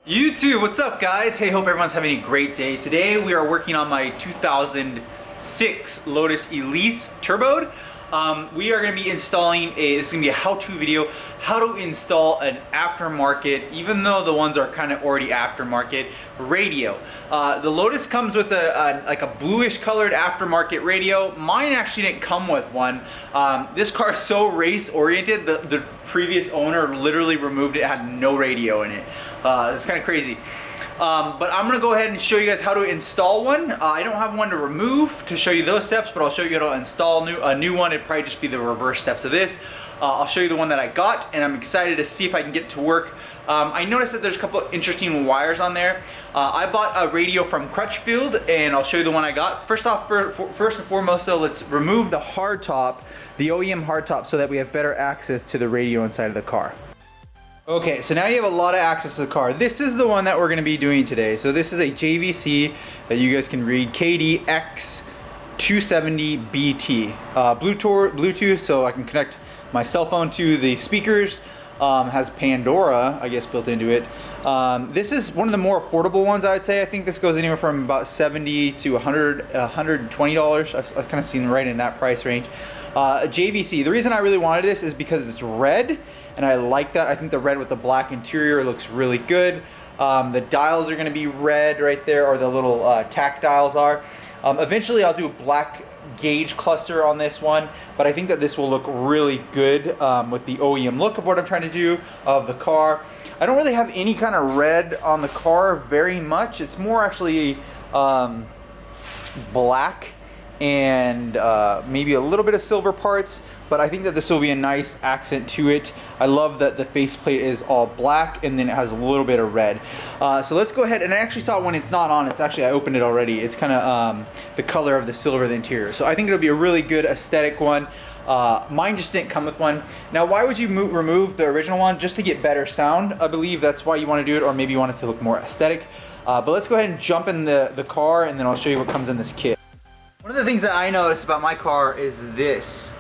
YouTube, what's up guys? Hey, hope everyone's having a great day. Today we are working on my 2006 Lotus Elise turboed. We are going to be installing this is going to be a how-to video, how to install an aftermarket, even though the ones are kind of already aftermarket, radio. The Lotus comes with like a bluish colored aftermarket radio. Mine actually didn't come with one. This car is so race oriented, the previous owner literally removed it, had no radio in it. It's kind of crazy. But I'm gonna go ahead and show you guys how to install one. I don't have one to remove to show you those steps, but I'll show you how to install a new one. It'd probably just be the reverse steps of this. I'll show you the one that I got, and I'm excited to see if I can get it to work. I noticed that there's a couple of interesting wires on there. I bought a radio from Crutchfield, and I'll show you the one I got. First off, first and foremost, though, let's remove the hardtop, the OEM hardtop, so that we have better access to the radio inside of the car. Okay, so now you have a lot of access to the car. This is the one that we're going to be doing today. So this is a JVC that you guys can read, KDX270BT. Bluetooth, so I can connect my cell phone to the speakers. Has Pandora, I guess, built into it. This is one of the more affordable ones, I would say. I think this goes anywhere from about $70 to $120. I've kind of seen right in that price range. JVC, the reason I really wanted this is because it's red, and I like that. I think the red with the black interior looks really good. The dials are going to be red right there, or the little tack dials are. Eventually I'll do a black gauge cluster on this one, but I think that this will look really good with the OEM look of what I'm trying to do of the car. I don't really have any kind of red on the car very much. It's more actually black and maybe a little bit of silver parts, but I think that this will be a nice accent to it. I love that the faceplate is all black and then it has a little bit of red. So let's go ahead, and I actually saw when it's not on, it's actually, I opened it already. It's kind of the color of the silver of the interior. So I think it'll be a really good aesthetic one. Mine just didn't come with one. Now, why would you remove the original one? Just to get better sound, I believe that's why you want to do it, or maybe you want it to look more aesthetic. But let's go ahead and jump in the car, and then I'll show you what comes in this kit. One of the things that I noticed about my car is this.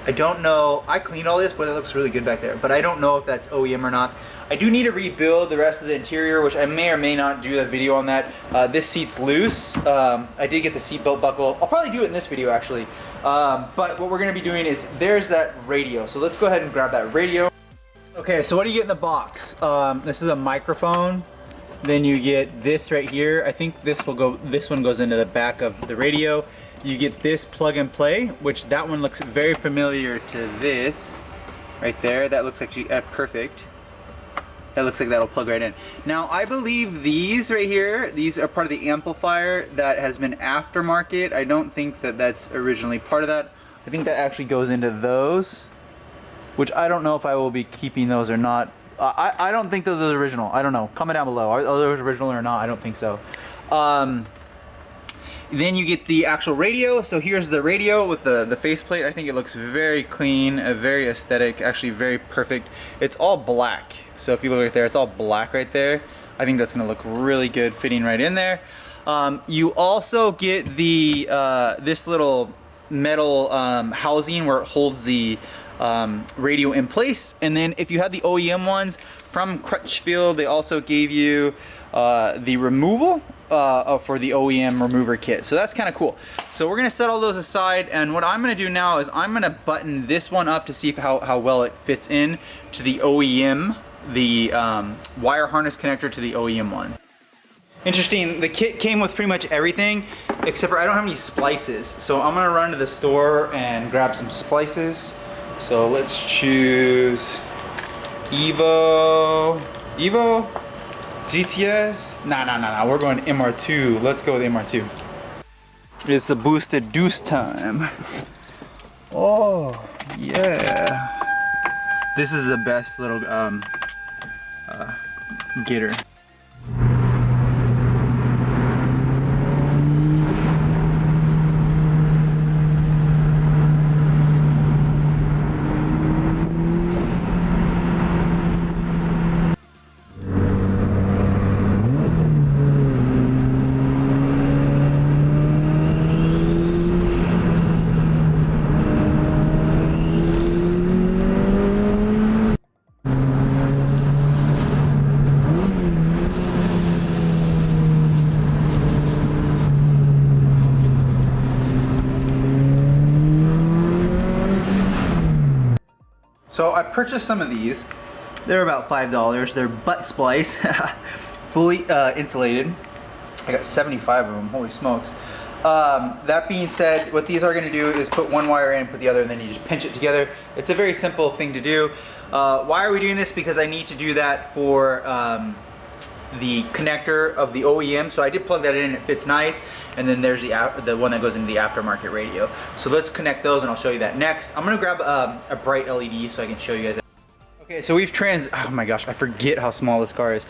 I don't know, I cleaned all this, but it looks really good back there, but I don't know if that's OEM or not. I do need to rebuild the rest of the interior, which I may or may not do a video on that. This seat's loose. I did get the seatbelt buckle. I'll probably do it in this video, actually. But what we're gonna be doing is, there's that radio. So let's go ahead and grab that radio. Okay, so what do you get in the box? This is a microphone. Then you get this right here. I think this one goes into the back of the radio. You get this plug and play, which that one looks very familiar to this right there. That looks actually perfect. That looks like that'll plug right in. Now, I believe these right here, these are part of the amplifier that has been aftermarket. I don't think that that's originally part of that. I think that actually goes into those, which I don't know if I will be keeping those or not. I don't think those are original. I don't know. Comment down below. Are those original or not? I don't think so. Then you get the actual radio. So here's the radio with the faceplate. I think it looks very clean, very aesthetic, actually very perfect. It's all black. So if you look right there, it's all black right there. I think that's gonna look really good fitting right in there. You also get the this little metal housing where it holds the radio in place. And then if you have the OEM ones from Crutchfield, they also gave you the removal for the OEM remover kit. So that's kind of cool. So we're gonna set all those aside, and what I'm gonna do now is I'm gonna button this one up to see how well it fits in to the OEM, the wire harness connector to the OEM one. Interesting, the kit came with pretty much everything, except for I don't have any splices. So I'm gonna run to the store and grab some splices. So let's choose Evo, GTS. Nah, we're going MR2. Let's go with MR2. It's a boosted deuce time. Oh, yeah. This is the best little getter. So I purchased some of these. They're about $5. They're butt splice, fully insulated. I got 75 of them, holy smokes. That being said, what these are gonna do is put one wire in, put the other, and then you just pinch it together. It's a very simple thing to do. Why are we doing this? Because I need to do that for the connector of the OEM. So I did plug that in and it fits nice. And then there's the one that goes into the aftermarket radio. So let's connect those and I'll show you that next. I'm gonna grab a bright LED so I can show you guys. Okay, so we've oh my gosh, I forget how small this car is.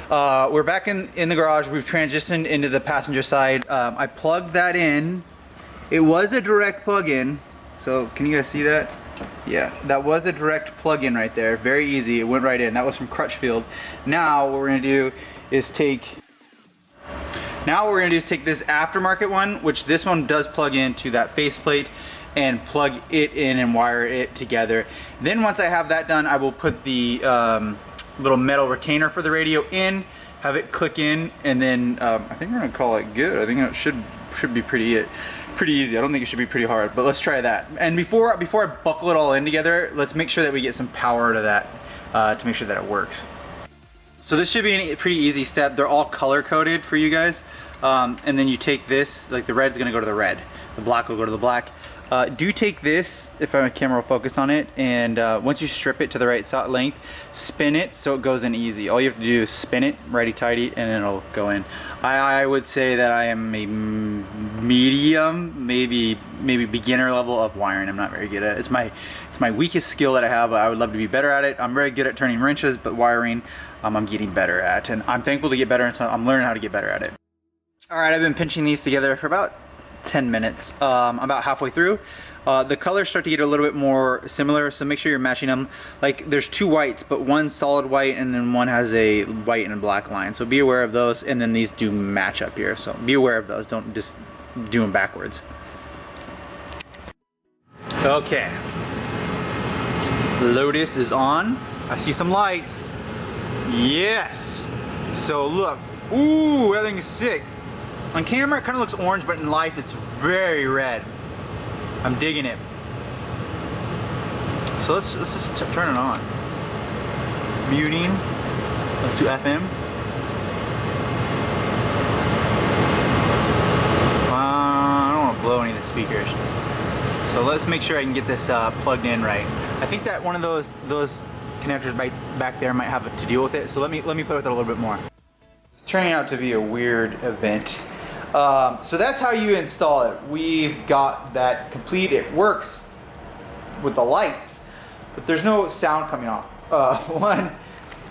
We're back in the garage. We've transitioned into the passenger side. I plugged that in. It was a direct plug-in. So can you guys see that? Yeah, that was a direct plug-in right there. Very easy, it went right in. That was from Crutchfield. Now what we're gonna do is take this aftermarket one, which this one does plug into that faceplate, and plug it in and wire it together. Then once I have that done, I will put the little metal retainer for the radio in, have it click in, and then I think we're gonna call it good. I think it should be pretty easy. I don't think it should be pretty hard, but let's try that. And before I buckle it all in together, let's make sure that we get some power to that to make sure that it works. So this should be a pretty easy step. They're all color coded for you guys. And then you take this, like the red's gonna go to the red, the black will go to the black. Do take this, if my camera will focus on it, and once you strip it to the right length, spin it so it goes in easy. All you have to do is spin it righty-tighty and then it'll go in. I would say that I am a medium, maybe beginner level of wiring. I'm not very good at it. It's my weakest skill that I have. I would love to be better at it. I'm very good at turning wrenches, but wiring I'm getting better at, and I'm thankful to get better, and so I'm learning how to get better at it. All right, I've been pinching these together for about 10 minutes. I'm about halfway through. The colors start to get a little bit more similar, so make sure you're matching them. Like there's two whites, but one's solid white and then one has a white and black line. So be aware of those, and then these do match up here. So be aware of those, don't just do them backwards. Okay. Lotus is on. I see some lights. Yes. So look, ooh, that thing is sick. On camera it kind of looks orange, but in life it's very red. I'm digging it. So let's just turn it on. Muting. Let's do FM. I don't want to blow any of the speakers. So let's make sure I can get this plugged in right. I think that one of those connectors back there might have to deal with it. So let me play with it a little bit more. It's turning out to be a weird event. So that's how you install it. We've got that complete. It works with the lights, but there's no sound coming off. One,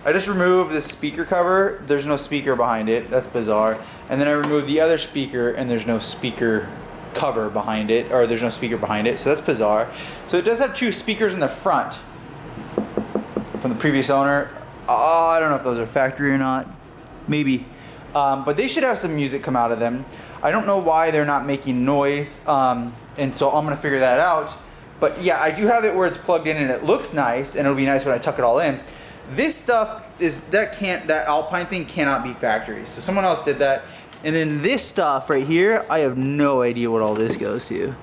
I just removed this speaker cover. There's no speaker behind it. That's bizarre. And then I removed the other speaker, and there's no speaker cover behind it, or there's no speaker behind it. So that's bizarre. So it does have two speakers in the front from the previous owner. I don't know if those are factory or not. Maybe. But they should have some music come out of them. I don't know why they're not making noise, and so I'm gonna figure that out. But yeah, I do have it where it's plugged in and it looks nice, and it'll be nice when I tuck it all in. This stuff that Alpine thing cannot be factory. So someone else did that. And then this stuff right here, I have no idea what all this goes to.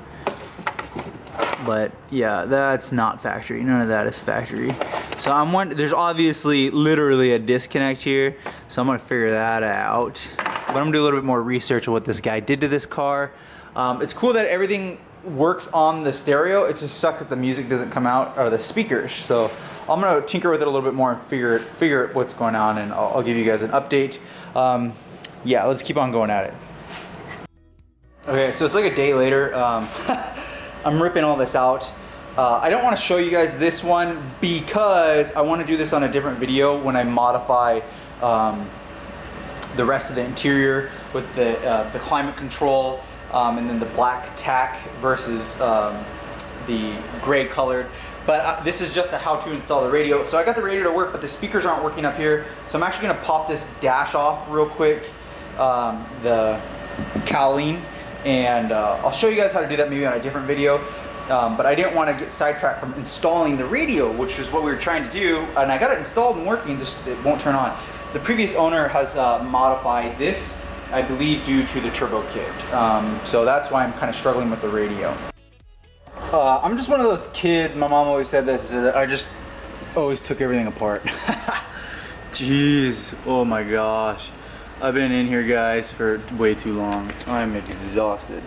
But yeah, that's not factory. None of that is factory. So there's obviously literally a disconnect here. So I'm gonna figure that out. But I'm gonna do a little bit more research on what this guy did to this car. It's cool that everything works on the stereo. It just sucks that the music doesn't come out, or the speakers. So I'm gonna tinker with it a little bit more and figure out what's going on, and I'll give you guys an update. Yeah, let's keep on going at it. Okay, so it's like a day later. I'm ripping all this out. I don't want to show you guys this one because I want to do this on a different video when I modify the rest of the interior with the climate control and then the black tack versus the gray colored. But this is just a how to install the radio. So I got the radio to work, but the speakers aren't working up here. So I'm actually gonna pop this dash off real quick, the cowling, and I'll show you guys how to do that maybe on a different video. But I didn't want to get sidetracked from installing the radio, which is what we were trying to do. And I got it installed and working, just it won't turn on. The previous owner has modified this, I believe, due to the turbo kit. So that's why I'm kind of struggling with the radio. I'm just one of those kids, my mom always said this, I just always took everything apart. Jeez, oh my gosh. I've been in here, guys, for way too long. I'm exhausted.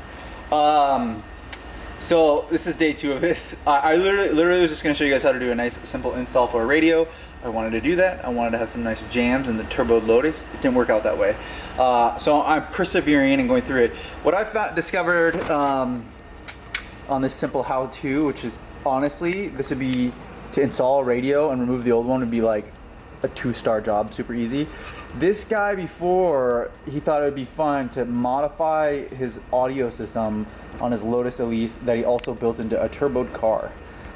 So this is day 2 of this. I literally was just gonna show you guys how to do a nice simple install for a radio. I wanted to do that. I wanted to have some nice jams in the turboed Lotus. It didn't work out that way. So I'm persevering and going through it. What I discovered on this simple how-to, which is honestly, this would be to install a radio and remove the old one would be like a 2-star job, super easy. This guy before, he thought it would be fun to modify his audio system on his Lotus Elise that he also built into a turboed car.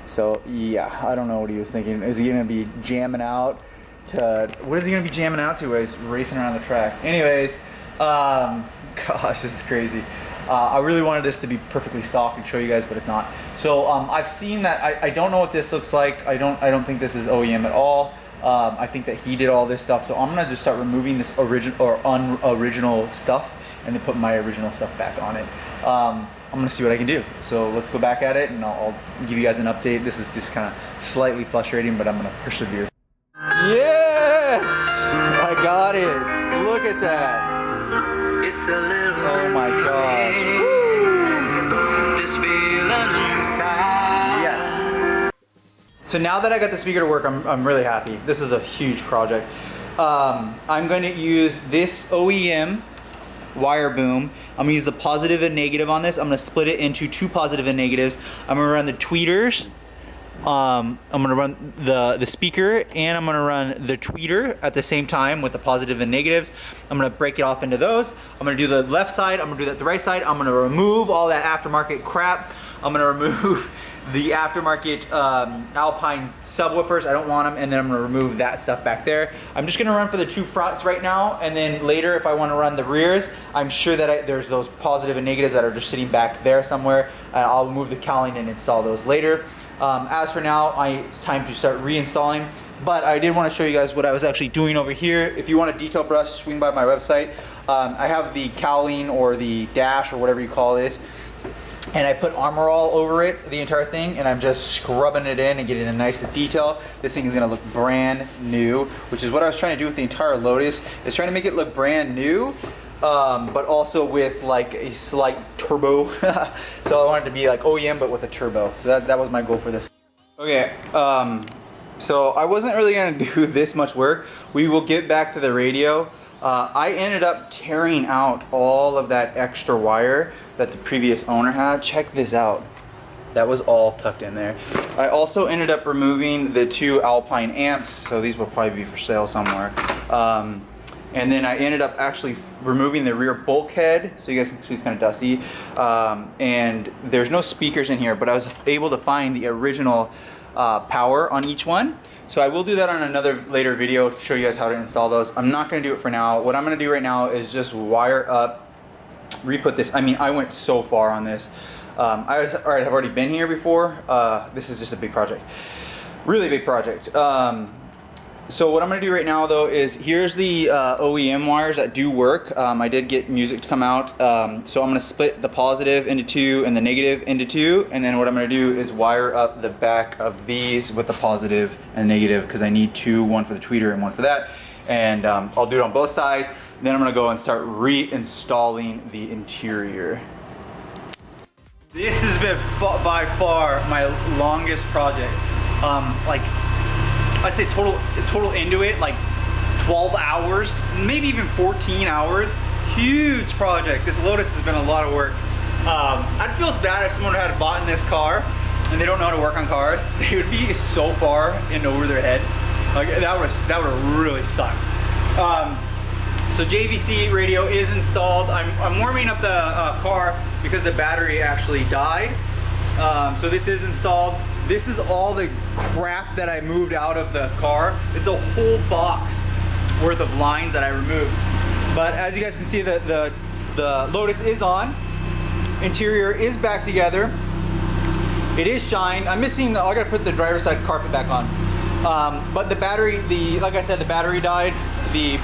So yeah, I don't know what he was thinking. Is he gonna be jamming out to, what is he gonna be jamming out to while he's racing around the track? Anyways, gosh, this is crazy. I really wanted this to be perfectly stock and show you guys, but it's not. So I've seen that, I don't know what this looks like. I don't think this is OEM at all. I think that he did all this stuff, so I'm gonna just start removing this original or unoriginal stuff and then put my original stuff back on it. I'm gonna see what I can do. So let's go back at it and I'll give you guys an update. This is just kind of slightly frustrating, but I'm gonna persevere. Yes! I got it. Look at that. It's a little oh my gosh. this feeling inside. Yes. So now that I got the speaker to work, I'm really happy. This is a huge project. I'm going to use this OEM wire boom. I'm gonna use the positive and negative on this. I'm gonna split it into 2 positive and negatives. I'm gonna run the tweeters. I'm gonna run the speaker, and I'm gonna run the tweeter at the same time with the positive and negatives. I'm gonna break it off into those. I'm gonna do the left side, I'm gonna do the right side. I'm gonna remove all that aftermarket crap. I'm gonna remove the aftermarket Alpine subwoofers. I don't want them, and then I'm gonna remove that stuff back there. I'm just gonna run for the 2 fronts right now, and then later if I wanna run the rears, I'm sure that there's those positive and negatives that are just sitting back there somewhere. I'll remove the cowling and install those later. As for now, it's time to start reinstalling, but I did wanna show you guys what I was actually doing over here. If you want a detail brush, swing by my website. I have the cowling or the dash or whatever you call this, and I put Armor All over it, the entire thing, and I'm just scrubbing it in and getting a nice detail. This thing is gonna look brand new, which is what I was trying to do with the entire Lotus, is trying to make it look brand new, but also with like a slight turbo. So I wanted to be like OEM, but with a turbo. So that was my goal for this. Okay, so I wasn't really gonna do this much work. We will get back to the radio. I ended up tearing out all of that extra wire that the previous owner had. Check this out. That was all tucked in there. I also ended up removing the 2 Alpine amps, so these will probably be for sale somewhere. And then I ended up actually removing the rear bulkhead, so you guys can see it's kind of dusty. And there's no speakers in here, but I was able to find the original power on each one. So I will do that on another later video to show you guys how to install those. I'm not gonna do it for now. What I'm gonna do right now is just wire up, re-put this. I mean, I went so far on this. I've already been here before. This is just a big project, really big project. So what I'm gonna do right now though is, here's the OEM wires that do work. I did get music to come out. So I'm gonna split the positive into 2 and the negative into 2. And then what I'm gonna do is wire up the back of these with the positive and negative, because I need 2, one for the tweeter and one for that. And I'll do it on both sides. Then I'm gonna go and start reinstalling the interior. This has been by far my longest project. Like, I'd say total into it, like 12 hours, maybe even 14 hours. Huge project. This Lotus has been a lot of work. I'd feel bad if someone had bought in this car and they don't know how to work on cars. They would be so far in over their head. Like that would have really sucked. So JVC radio is installed. I'm warming up the car because the battery actually died. So this is installed. This is all the crap that I moved out of the car. It's a whole box worth of lines that I removed. But as you guys can see, the Lotus is on. Interior is back together. It is shined. I'm missing I gotta put the driver's side carpet back on. But the battery, like I said, the battery died. The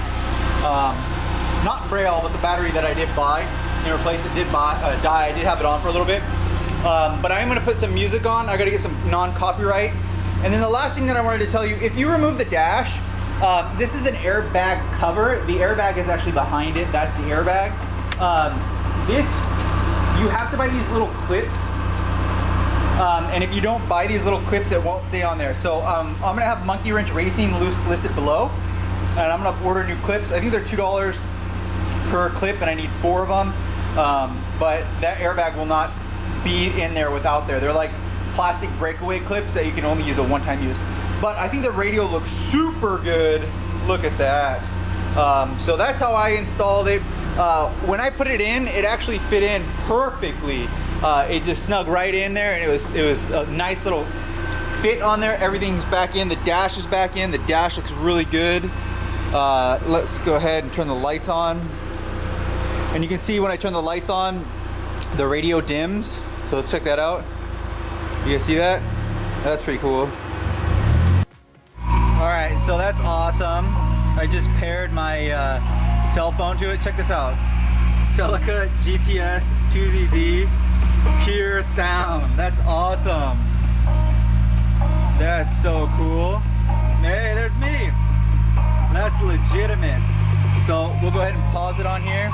not Braille, but the battery that I did buy and replace it did die. I did have it on for a little bit. But I am gonna put some music on. I gotta get some non-copyright. And then the last thing that I wanted to tell you, if you remove the dash, this is an airbag cover. The airbag is actually behind it. That's the airbag. You have to buy these little clips. And if you don't buy these little clips, it won't stay on there. So I'm gonna have Monkey Wrench Racing listed below. And I'm gonna order new clips. I think they're $2 per clip and I need 4 of them. But that airbag will not be in there without there. They're like plastic breakaway clips that you can only use a one-time use. But I think the radio looks super good. Look at that. So that's how I installed it. When I put it in, it actually fit in perfectly. It just snug right in there, and it was a nice little fit on there. Everything's back in. The dash is back in. The dash looks really good. Let's go ahead and turn the lights on. And you can see when I turn the lights on, the radio dims. So let's check that out. You guys see that? That's pretty cool. All right, so that's awesome. I just paired my cell phone to it. Check this out. CELICA GTS 2ZZ pure sound. That's awesome. That's so cool. Hey, there's me. That's legitimate. So we'll go ahead and pause it on here.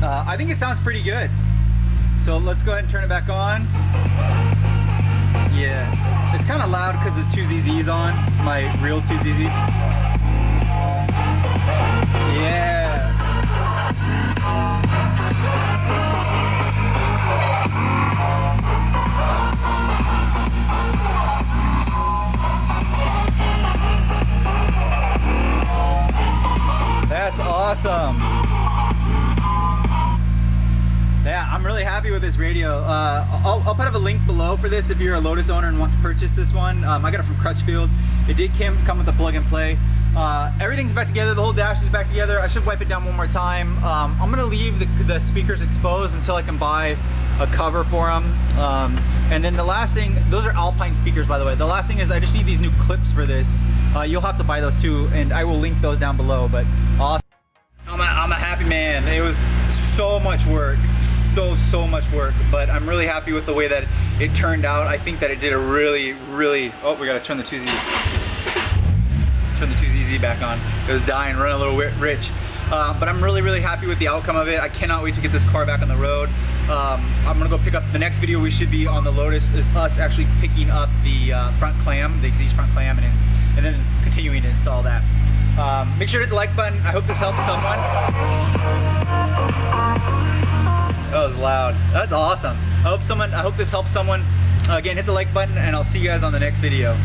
I think it sounds pretty good. So let's go ahead and turn it back on. Yeah, it's kind of loud because the 2ZZ is on, my real 2ZZ. Yeah. That's awesome. Yeah, I'm really happy with this radio. I'll put up a link below for this if you're a Lotus owner and want to purchase this one. I got it from Crutchfield. It did come with a plug and play. Everything's back together. The whole dash is back together. I should wipe it down one more time. I'm gonna leave the speakers exposed until I can buy a cover for them. And then the last thing, those are Alpine speakers, by the way. The last thing is I just need these new clips for this. You'll have to buy those too, and I will link those down below. But awesome. I'm a happy man. It was so much work. So much work, but I'm really happy with the way that it turned out. I think that it did a really, oh, we gotta turn the 2ZZ back on. It was dying, running a little rich. But I'm really happy with the outcome of it. I cannot wait to get this car back on the road. I'm gonna go pick up, the next video we should be on the Lotus is us actually picking up the front clam, the Exige front clam, and then continuing to install that. Make sure to hit the like button. I hope this helps someone. That was loud. That's awesome. I hope this helps someone. Again, hit the like button and I'll see you guys on the next video.